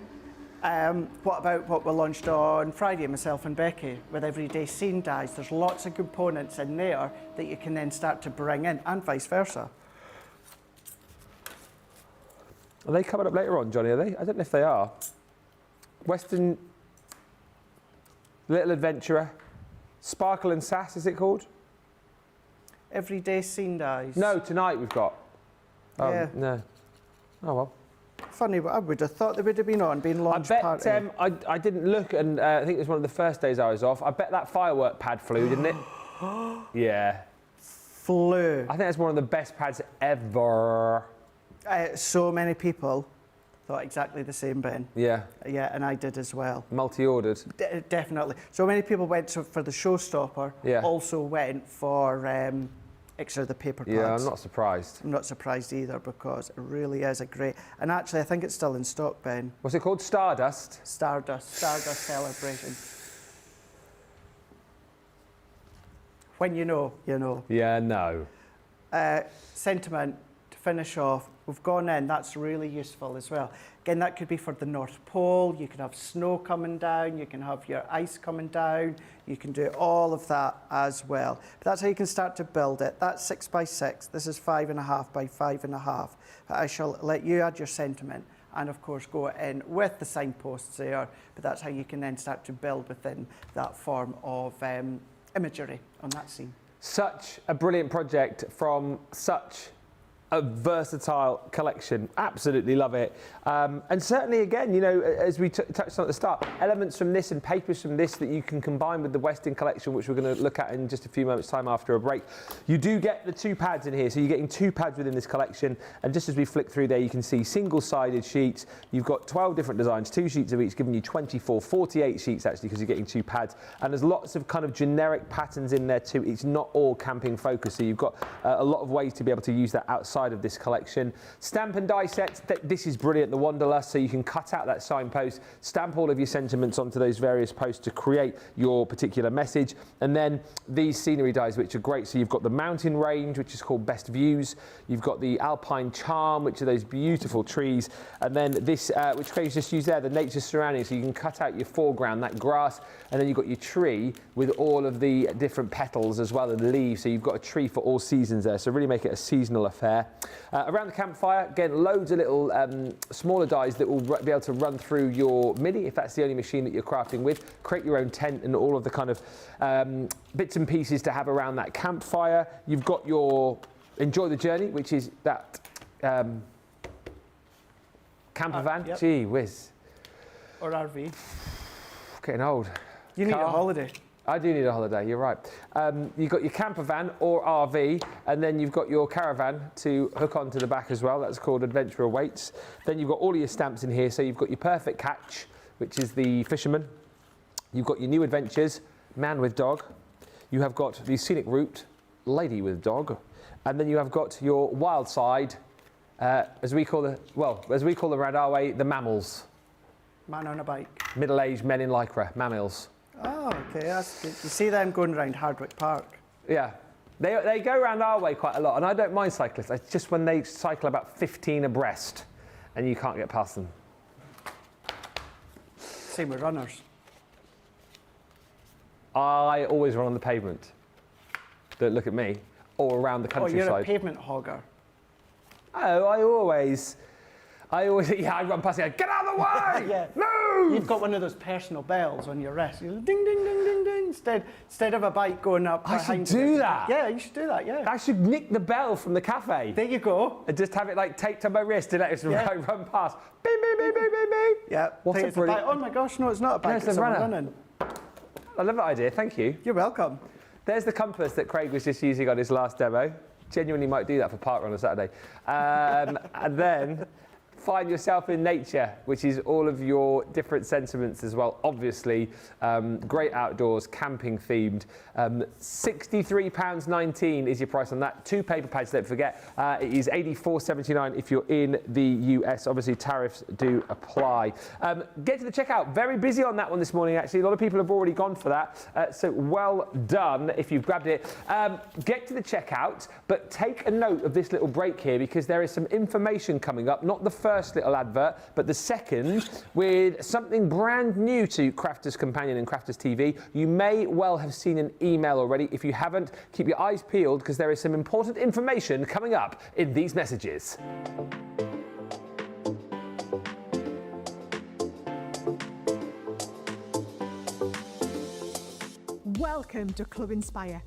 what about what we launched on Friday, myself and Becky, with Everyday Scene Dies? There's lots of components in there that you can then start to bring in, and vice versa. Are they coming up later on, Johnny, are they? I don't know if they are. Western Little Adventurer. Sparkle and Sass, is it called? Everyday Scene Dies. No, tonight we've got. Yeah. No. Oh, well. Funny, but I would have thought they would have been on, been launch I party. bet, I didn't look, and I think it was one of the first days I was off. I bet that firework pad flew, didn't it? Yeah. Flew. I think that's one of the best pads ever. So many people thought exactly the same, Ben. Yeah. Yeah, and I did as well. Multi-ordered. Definitely. So many people went for the showstopper, Yeah. also went for extra the paper pads. Yeah, I'm not surprised. I'm not surprised either because it really is a great... And actually, I think it's still in stock, Ben. What's it called? Stardust? Stardust Celebration. When you know, you know. Yeah, no. Sentiment to finish off. We've gone in, that's really useful as well. Again, that could be for the North Pole, you can have snow coming down, you can have your ice coming down, you can do all of that as well. But that's how you can start to build it. That's 6 by 6, this is 5.5 by 5.5. I shall let you add your sentiment and of course go in with the signposts there, but that's how you can then start to build within that form of imagery on that scene. Such a brilliant project from such a versatile collection. Absolutely love it. And certainly, again, you know, as we touched on at the start, elements from this and papers from this that you can combine with the Western collection, which we're going to look at in just a few moments' time after a break. You do get the 2 pads in here, so you're getting 2 pads within this collection. And just as we flick through there, you can see single-sided sheets. You've got 12 different designs, 2 sheets of each, giving you 24, 48 sheets actually, because you're getting 2 pads. And there's lots of kind of generic patterns in there too. It's not all camping focused, so you've got a lot of ways to be able to use that outside of this collection. Stamp and die sets, this is brilliant, the Wanderlust, so you can cut out that signpost, stamp all of your sentiments onto those various posts to create your particular message. And then these scenery dies, which are great. So you've got the mountain range, which is called Best Views. You've got the Alpine Charm, which are those beautiful trees. And then this, which Craig's just used there, the nature surrounding. So you can cut out your foreground, that grass, and then you've got your tree with all of the different petals as well and leaves. So you've got a tree for all seasons there. So really make it a seasonal affair. Around the campfire, again, loads of little smaller dies that will be able to run through your Mini, if that's the only machine that you're crafting with. Create your own tent and all of the kind of bits and pieces to have around that campfire. You've got your Enjoy the Journey, which is that camper van. Yep. Gee whiz. Or RV. Getting old. You need a holiday. I do need a holiday, you're right. You've got your camper van or RV, and then you've got your caravan to hook onto the back as well. That's called Adventure Awaits. Then you've got all of your stamps in here. So you've got your Perfect Catch, which is the fisherman. You've got your New Adventures, Man with Dog. You have got the Scenic Route, Lady with Dog. And then you have got your Wild Side, as we call them around our way, the Mammals. Man on a bike. Middle-aged men in lycra, mammals. Oh, okay, that's good. You see them going around Hardwick Park. Yeah, they go around our way quite a lot, and I don't mind cyclists. It's just when they cycle about 15 abreast, and you can't get past them. Same with runners. I always run on the pavement. Don't look at me. Or around the countryside. Oh, you're a pavement hogger. Oh, I always, yeah, I run past it. Get out of the way! Yeah. Move! You've got one of those personal bells on your wrist. You ding, ding, ding, ding, ding. Instead of a bike going up I should behind do you. that. Yeah, you should do that, yeah. I should nick the bell from the cafe. There you go. And just have it like taped to my wrist and let it run past. Beep, beep, beep, beep, beep, beep. Yeah. What a brilliant... Oh my gosh, no, it's not a bike, No, it's it's a someone runner. running. I love that idea, thank you. You're welcome. There's the compass that Craig was just using on his last demo. Genuinely might do that for parkrun on a Saturday. And then find yourself in nature, which is all of your different sentiments as well. Obviously, great outdoors, camping themed. £63.19 is your price on that. 2 paper pads, don't forget. It is $84.79 if you're in the US. Obviously, tariffs do apply. Get to the checkout. Very busy on that one this morning, actually. A lot of people have already gone for that. So well done if you've grabbed it. Get to the checkout, but take a note of this little break here because there is some information coming up. Not the first little advert, but the second with something brand new to Crafters Companion and Crafters TV. You may well have seen an email already. If you haven't, keep your eyes peeled because there is some important information coming up in these messages. Welcome to Club Inspire,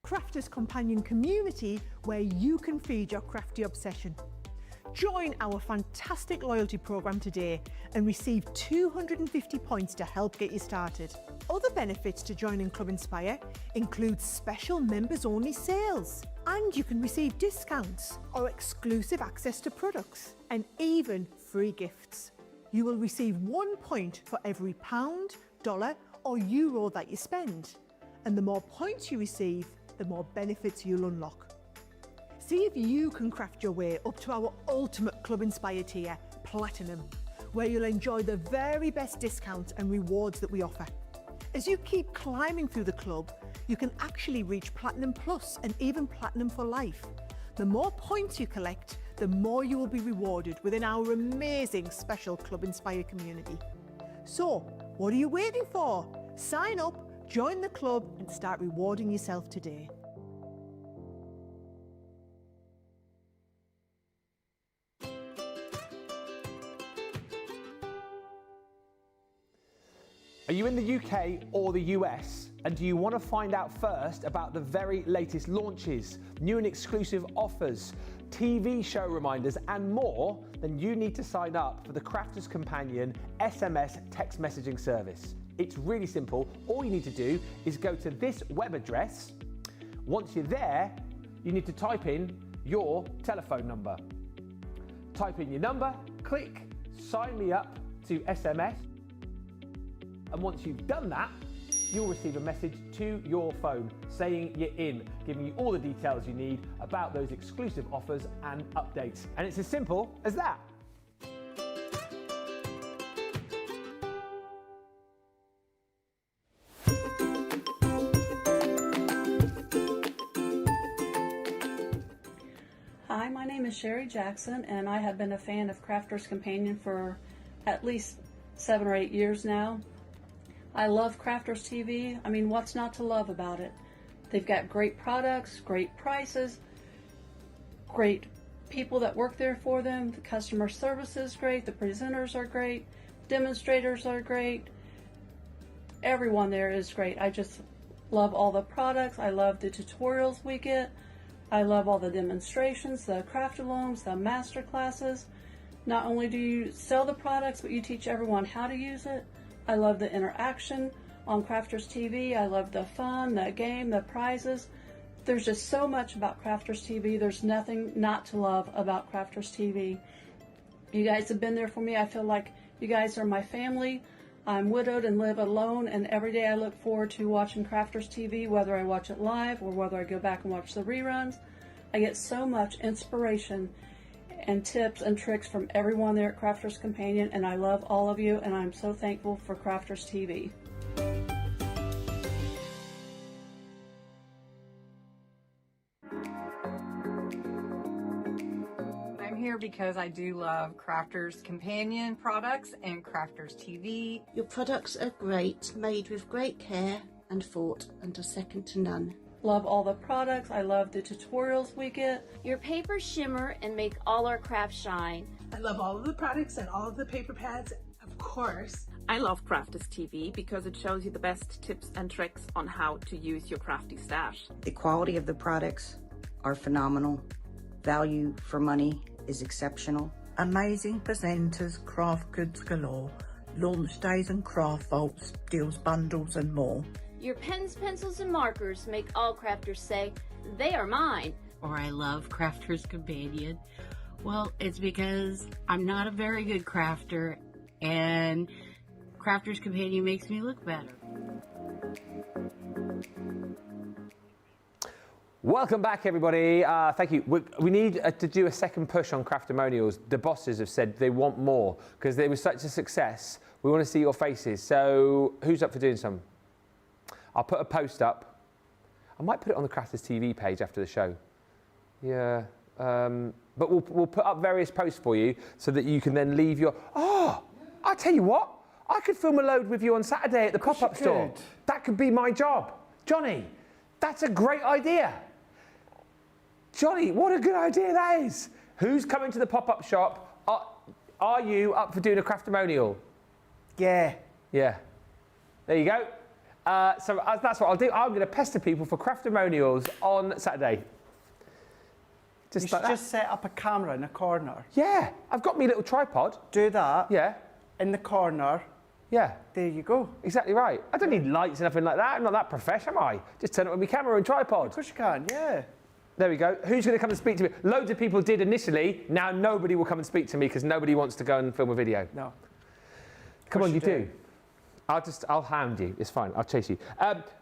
Crafters' companion community where you can feed your crafty obsession. Join our fantastic loyalty programme today and receive 250 points to help get you started. Other benefits to joining Club Inspire include special members-only sales, and you can receive discounts or exclusive access to products, and even free gifts. You will receive 1 point for every pound, dollar or euro that you spend. And the more points you receive, the more benefits you'll unlock. See if you can craft your way up to our ultimate Club Inspire tier, Platinum, where you'll enjoy the very best discounts and rewards that we offer. As you keep climbing through the club, you can actually reach Platinum Plus and even Platinum for life. The more points you collect, the more you will be rewarded within our amazing special Club Inspire community. So, what are you waiting for? Sign up, join the club and start rewarding yourself today. Are you in the UK or the US? And do you want to find out first about the very latest launches, new and exclusive offers, TV show reminders and more? Then you need to sign up for the Crafters Companion SMS text messaging service. It's really simple. All you need to do is go to this web address. Once you're there, you need to type in your telephone number. Type in your number, click sign me up to SMS. And once you've done that, you'll receive a message to your phone saying you're in, giving you all the details you need about those exclusive offers and updates. And it's as simple as that. Hi, my name is Sherry Jackson, and I have been a fan of Crafters Companion for at least 7 or 8 years now. I love Crafters TV. I mean, what's not to love about it? They've got great products, great prices, great people that work there for them. The customer service is great. The presenters are great. Demonstrators are great. Everyone there is great. I just love all the products. I love the tutorials we get. I love all the demonstrations, the craft-alongs, the master classes. Not only do you sell the products, but you teach everyone how to use it. I love the interaction on Crafters TV. I love the fun, the game, the prizes. There's just so much about Crafters TV. There's nothing not to love about Crafters TV. You guys have been there for me. I feel like you guys are my family. I'm widowed and live alone, and every day I look forward to watching Crafters TV, whether I watch it live or whether I go back and watch the reruns. I get so much inspiration and tips and tricks from everyone there at Crafters Companion, and I love all of you, and I'm so thankful for Crafters TV. I'm here because I do love Crafters Companion products and Crafters TV. Your products are great, made with great care and thought, and are second to none. Love all the products. I love the tutorials we get. Your papers shimmer and make all our crafts shine. I love all of the products and all of the paper pads, of course. I love Crafters TV because it shows you the best tips and tricks on how to use your crafty stash. The quality of the products are phenomenal. Value for money is exceptional. Amazing presenters, craft goods galore, launch days and craft vaults, deals bundles and more. Your pens, pencils, and markers make all crafters say, they are mine. Or I love Crafters Companion. Well, it's because I'm not a very good crafter, and Crafters Companion makes me look better. Welcome back, everybody. Thank you. We need to do a second push on Craftimonials. The bosses have said they want more because they were such a success. We want to see your faces. So who's up for doing some? I'll put a post up. I might put it on the Crafters TV page after the show. Yeah. But we'll put up various posts for you so that you can then leave your... Oh, I'll tell you what. I could film a load with you on Saturday at the pop-up store. That could be my job. Johnny, that's a great idea. Johnny, what a good idea that is. Who's coming to the pop-up shop? Are you up for doing a Craftimonial? Yeah. Yeah. There you go. So that's what I'll do. I'm going to pester people for craftimonials on Saturday. Just set up a camera in a corner. Yeah, I've got me little tripod. Do that. Yeah. In the corner. Yeah. There you go. Exactly right. I don't need lights and nothing like that. I'm not that professional, am I? Just turn it with my camera and tripod. Of course you can, yeah. There we go. Who's going to come and speak to me? Loads of people did initially. Now nobody will come and speak to me because nobody wants to go and film a video. No. Come on, you do. I'll hound you. It's fine. I'll chase you.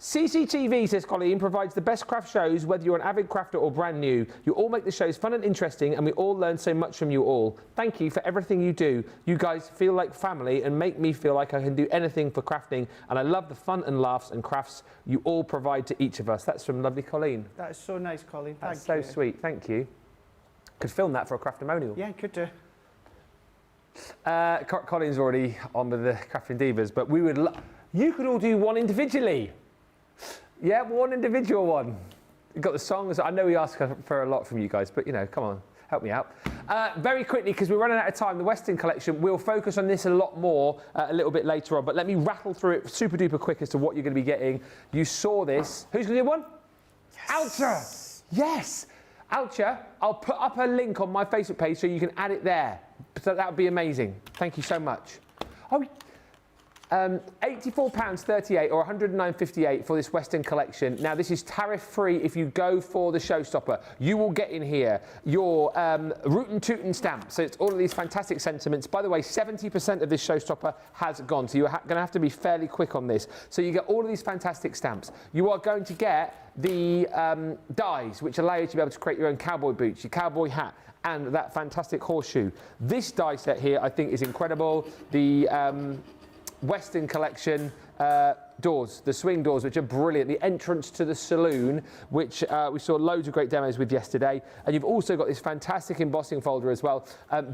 CCTV, says Colleen, provides the best craft shows, whether you're an avid crafter or brand new. You all make the shows fun and interesting, and we all learn so much from you all. Thank you for everything you do. You guys feel like family and make me feel like I can do anything for crafting, and I love the fun and laughs and crafts you all provide to each of us. That's from lovely Colleen. That is so nice, Colleen. Thank you. That's so sweet. Thank you. Could film that for a craftimonial. Yeah, could do. Colin's already on with the Crafting Divas, but we would you could all do one individually. Yeah, one individual one. You've got the songs. I know we ask for a lot from you guys, but, you know, come on, help me out. Very quickly, because we're running out of time, the Western collection, we'll focus on this a lot more a little bit later on, but let me rattle through it super duper quick as to what you're going to be getting. You saw this. Who's going to do one? Yes. Alcha. Yes. Alcha, I'll put up a link on my Facebook page so you can add it there. So that would be amazing. Thank you so much. Oh, £84.38 or £109.58 for this Western collection. Now, this is tariff-free if you go for the showstopper. You will get in here your Rootin' Tootin' stamp. So it's all of these fantastic sentiments. By the way, 70% of this showstopper has gone, so you're going to have to be fairly quick on this. So you get all of these fantastic stamps. You are going to get the dies, which allow you to be able to create your own cowboy boots, your cowboy hat, and that fantastic horseshoe. This die set here, I think, is incredible. The Western collection doors, the swing doors, which are brilliant. The entrance to the saloon, which we saw loads of great demos with yesterday. And you've also got this fantastic embossing folder as well,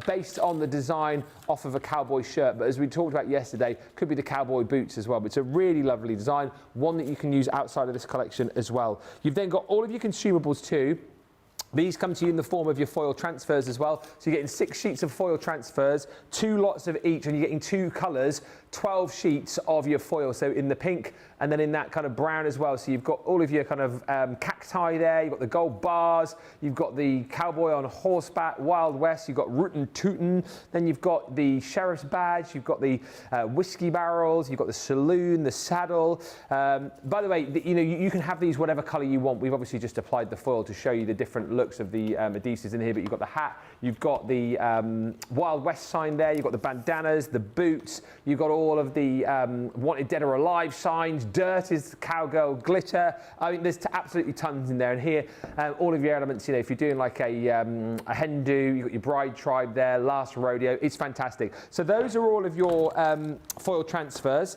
based on the design off of a cowboy shirt. But as we talked about yesterday, could be the cowboy boots as well. But it's a really lovely design, one that you can use outside of this collection as well. You've then got all of your consumables too. These come to you in the form of your foil transfers as well. So you're getting 6 sheets of foil transfers, 2 lots of each, and you're getting 2 colours, 12 sheets of your foil. So in the pink and then in that kind of brown as well. So you've got all of your kind of cacti there. You've got the gold bars. You've got the cowboy on horseback, Wild West. You've got Rootin' Tootin'. Then you've got the sheriff's badge. You've got the whiskey barrels. You've got the saloon, the saddle. By the way, you can have these whatever colour you want. We've obviously just applied the foil to show you the different looks of the adhesives in here, but you've got the hat, you've got the Wild West sign there, you've got the bandanas, the boots, you've got all of the wanted dead or alive signs, dirt is cowgirl glitter. I mean, there's absolutely tons in there. And here, all of your elements, if you're doing like a hen do, you've got your bride tribe there, last rodeo, it's fantastic. So those are all of your foil transfers.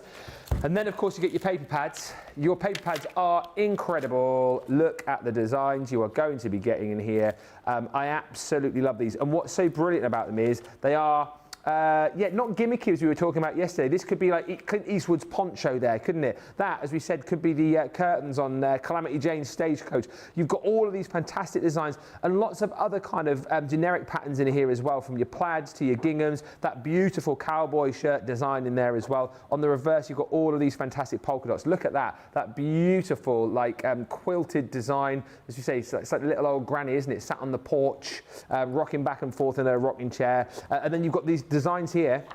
And then, of course, you get your paper pads. Your paper pads are incredible. Look at the designs you are going to be getting in here. I absolutely love these. And what's so brilliant about them is they are, not gimmicky as we were talking about yesterday. This could be like Clint Eastwood's poncho there, couldn't it? That, as we said, could be the curtains on Calamity Jane's stagecoach. You've got all of these fantastic designs and lots of other kind of generic patterns in here as well, from your plaids to your ginghams, that beautiful cowboy shirt design in there as well. On the reverse, you've got all of these fantastic polka dots. Look at that beautiful like quilted design. As you say, it's like a little old granny, isn't it? Sat on the porch, rocking back and forth in a rocking chair. And then you've got these designs here,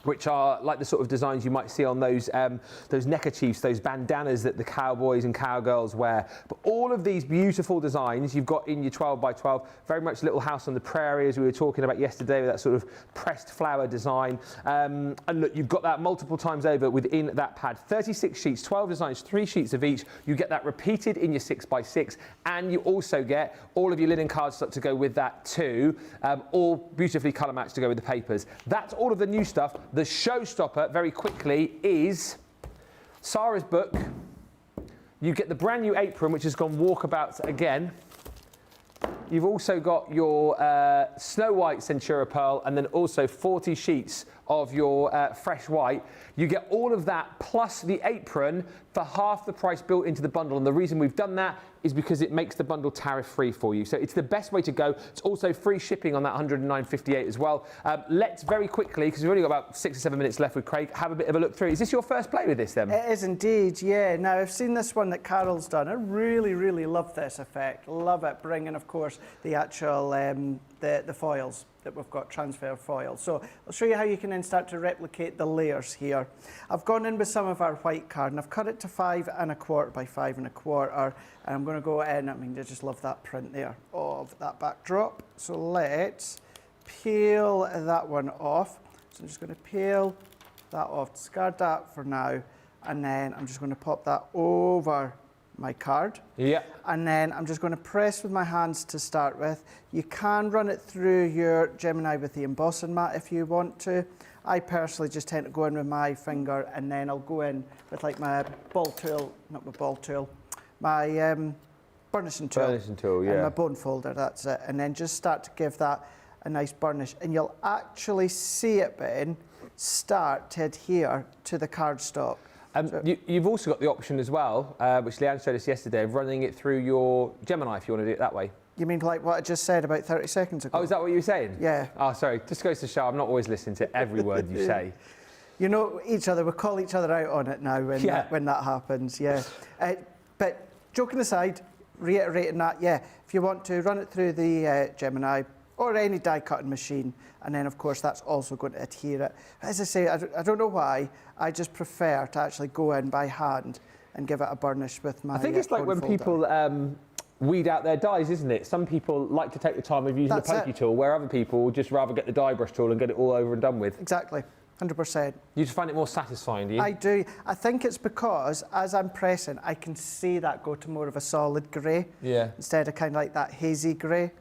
which are like the sort of designs you might see on those neckerchiefs, those bandanas that the cowboys and cowgirls wear. But all of these beautiful designs you've got in your 12 by 12, very much Little House on the Prairie, as we were talking about yesterday, with that sort of pressed flower design. And look, you've got that multiple times over within that pad. 36 sheets, 12 designs, 3 sheets of each. You get that repeated in your 6 by 6, and you also get all of your linen cardstock to go with that too, all beautifully colour matched to go with the papers. That's all of the new stuff. The showstopper, very quickly, is Sarah's book. You get the brand new apron, which has gone walkabouts again. You've also got your Snow White Centura Pearl, and then also 40 sheets of your fresh white. You get all of that plus the apron for half the price built into the bundle. And the reason we've done that is because it makes the bundle tariff-free for you. So it's the best way to go. It's also free shipping on that $109.58 as well. Let's very quickly, because we've only got about 6 or 7 minutes left with Craig, have a bit of a look through. Is this your first play with this then? It is indeed, yeah. Now, I've seen this one that Carol's done. I really, really love this effect. Love it, bringing, of course, the actual, the foils that we've got, transfer foils. So I'll show you how you can then start to replicate the layers here. I've gone in with some of our white card and I've cut it to 5 1/4 by 5 1/4. And I'm going to go in, I mean, I just love that print there of that backdrop. So let's peel that one off. So I'm just going to peel that off, discard that for now. And then I'm just going to pop that over my card. Yeah. And then I'm just going to press with my hands to start with. You can run it through your Gemini with the embossing mat if you want to. I personally just tend to go in with my finger and then I'll go in with like my ball tool, not my ball tool, my burnishing tool. Burnishing tool, yeah. And my bone folder, that's it. And then just start to give that a nice burnish. And you'll actually see it, Ben, start to adhere to the cardstock. You've also got the option as well, which Leanne showed us yesterday, of running it through your Gemini if you want to do it that way. You mean like what I just said about 30 seconds ago? Oh, is that what you were saying? Yeah. Oh, sorry. Just goes to show I'm not always listening to every word you say. You know each other, we call each other out on it now when that happens, yeah. But joking aside, reiterating that, yeah, if you want to run it through the Gemini or any die cutting machine, and then of course that's also going to adhere it. As I say, I don't know why, I just prefer to actually go in by hand and give it a burnish with my I think it's like when people weed out their dyes, isn't it? Some people like to take the time of using the pokey tool, where other people would just rather get the dye brush tool and get it all over and done with. Exactly, 100%. You just find it more satisfying, do you? I do. I think it's because as I'm pressing, I can see that go to more of a solid grey. Yeah. Instead of kind of like that hazy grey.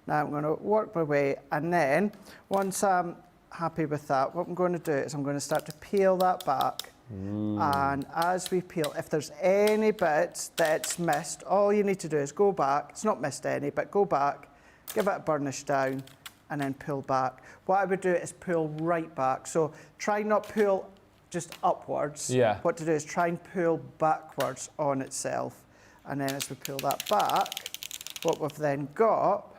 Now I'm going to work my way, and then once I'm happy with that, what I'm going to do is I'm going to start to peel that back. And as we peel, if there's any bits that's missed, all you need to do is go back. It's not missed any, but go back, give it a burnish down, and then pull back. What I would do is pull right back. So try not pull just upwards. Yeah. What to do is try and pull backwards on itself. And then as we pull that back, what we've then got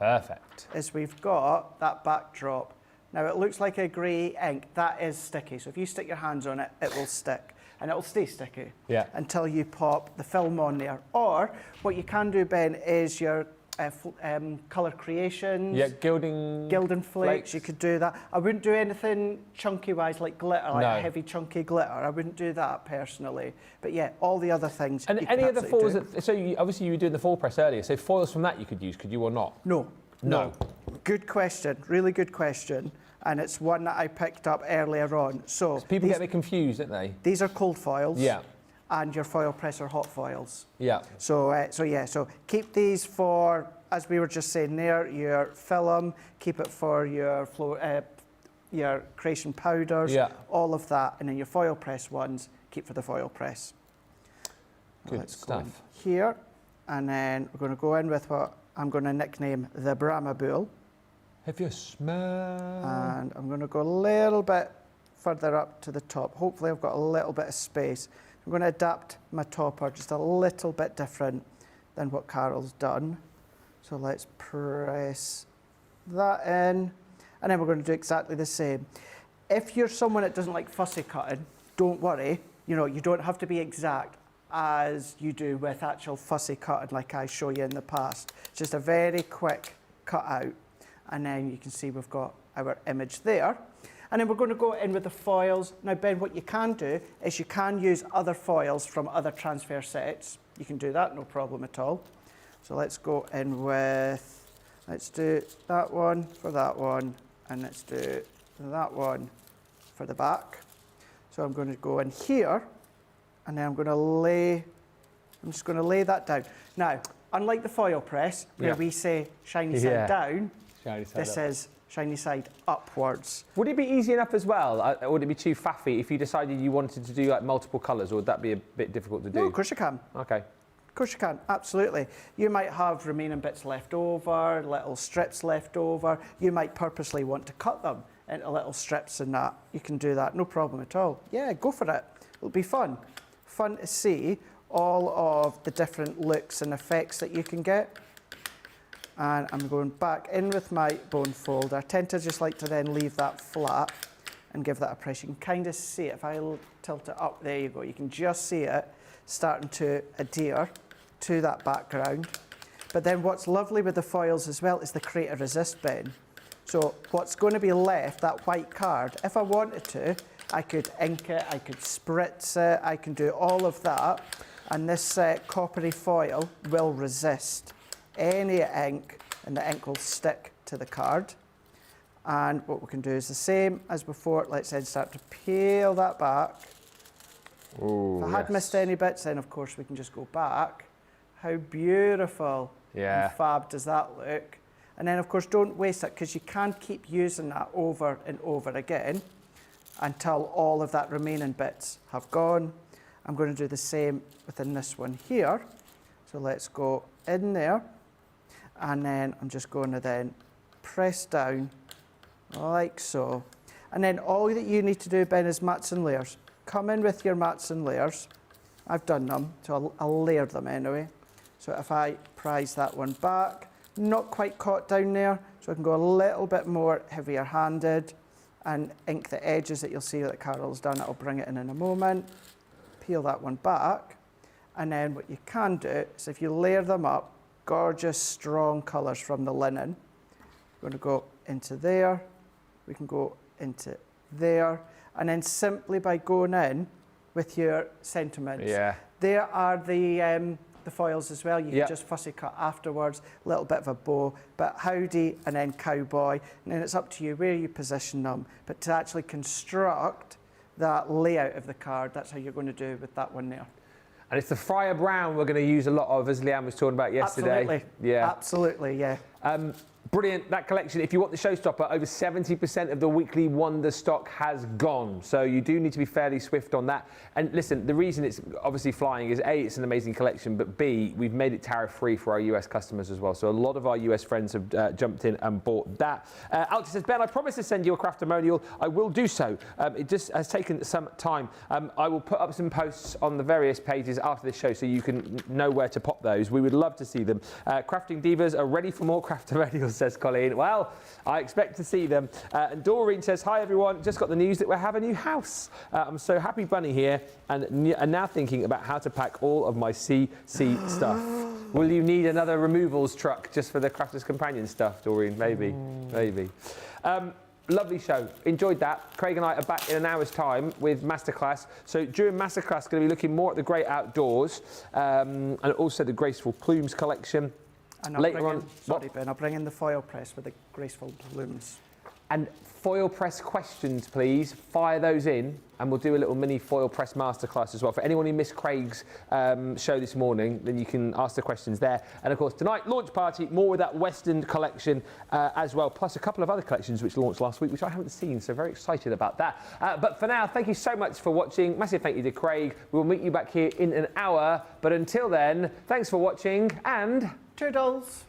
is we've got that backdrop. Now it looks like a grey ink, that is sticky. So if you stick your hands on it, it will stick and it will stay sticky until you pop the film on there. Or what you can do, Ben, is your colour creations. Yeah, gilding flakes. You could do that. I wouldn't do anything chunky wise like glitter, like heavy chunky glitter. I wouldn't do that personally. But yeah, all the other things. And any other foils? Obviously you were doing the foil press earlier. So foils from that you could use, could you or not? No. Good question. Really good question. And it's one that I picked up earlier on. So people get a bit confused, don't they? These are cold foils. Yeah. And your foil press are hot foils. Yeah. So keep these for, as we were just saying there, your film. Keep it for your creation powders. Yeah. All of that, and then your foil press ones, keep for the foil press. Good stuff. Here, and then we're going to go in with what I'm going to nickname the Brahma Bull. Have you smell? And I'm going to go a little bit further up to the top. Hopefully I've got a little bit of space. I'm going to adapt my topper just a little bit different than what Carol's done. So let's press that in. And then we're going to do exactly the same. If you're someone that doesn't like fussy cutting, don't worry. You know, you don't have to be exact as you do with actual fussy cutting like I show you in the past. It's just a very quick cut out. And then you can see we've got our image there. And then we're going to go in with the foils. Now, Ben, what you can do is you can use other foils from other transfer sets. You can do that, no problem at all. So let's go in with, let's do that one for that one, and let's do that one for the back. So I'm going to go in here, and then I'm just going to lay that down. Now, unlike the foil press, where we say shiny side down, this is shiny side upwards. Would it be easy enough as well, or would it be too faffy if you decided you wanted to do like multiple colours, or would that be a bit difficult to do? No, of course you can. Okay. Of course you can, absolutely. You might have remaining bits left over, little strips left over. You might purposely want to cut them into little strips and that. You can do that, no problem at all. Yeah, go for it. It'll be fun. Fun to see all of the different looks and effects that you can get. And I'm going back in with my bone folder. I tend to just like to then leave that flat and give that a press. You can kind of see it. If I tilt it up, there you go. You can just see it starting to adhere to that background. But then what's lovely with the foils as well is the create a resist bin. So what's going to be left, that white card, if I wanted to, I could ink it, I could spritz it, I can do all of that. And this coppery foil will resist any ink, and the ink will stick to the card. And what we can do is the same as before. Let's then start to peel that back. Ooh, if I had missed any bits, then of course we can just go back. How beautiful and fab does that look? And then of course don't waste it, because you can't keep using that over and over again until all of that remaining bits have gone. I'm going to do the same within this one here. So let's go in there, and then I'm just going to then press down like so. And then all that you need to do, Ben, is mats and layers. Come in with your mats and layers. I've done them, so I'll layer them anyway. So if I prise that one back, not quite caught down there, so I can go a little bit more heavier handed and ink the edges that you'll see that Carol's done. I'll bring it in a moment. Peel that one back. And then what you can do is if you layer them up, gorgeous strong colours from the linen. We're going to go into there. We can go into there. And then simply by going in with your sentiments. There are the foils as well. You can just fussy cut afterwards, a little bit of a bow, but howdy and then cowboy. And then it's up to you where you position them. But to actually construct that layout of the card, that's how you're going to do with that one there. And it's the Friar Brown we're going to use a lot of, as Leanne was talking about yesterday. Absolutely. Absolutely, yeah. Brilliant, that collection. If you want the showstopper, over 70% of the weekly Wonder stock has gone. So you do need to be fairly swift on that. And listen, the reason it's obviously flying is A, it's an amazing collection, but B, we've made it tariff-free for our US customers as well. So a lot of our US friends have jumped in and bought that. Alti says, Ben, I promise to send you a craftimonial. I will do so. It just has taken some time. I will put up some posts on the various pages after this show so you can know where to pop those. We would love to see them. Crafting Divas are ready for more craftimonials, says Colleen. Well, I expect to see them. And Doreen says, hi everyone, just got the news that we have a new house. I'm so happy Bunny here and now thinking about how to pack all of my CC stuff. Will you need another removals truck just for the Crafter's Companion stuff, Doreen? Maybe, maybe. Lovely show. Enjoyed that. Craig and I are back in an hour's time with Masterclass. So during Masterclass, going to be looking more at the great outdoors and also the Graceful Plumes collection. And later on, sorry Ben, I'll bring in the foil press with the graceful plumes. And foil press questions, please. Fire those in, and we'll do a little mini foil press masterclass as well. For anyone who missed Craig's show this morning, then you can ask the questions there. And of course, tonight, launch party, more with that Western collection as well, plus a couple of other collections which launched last week, which I haven't seen, so very excited about that. But for now, thank you so much for watching. Massive thank you to Craig. We'll meet you back here in an hour. But until then, thanks for watching and... Toodles!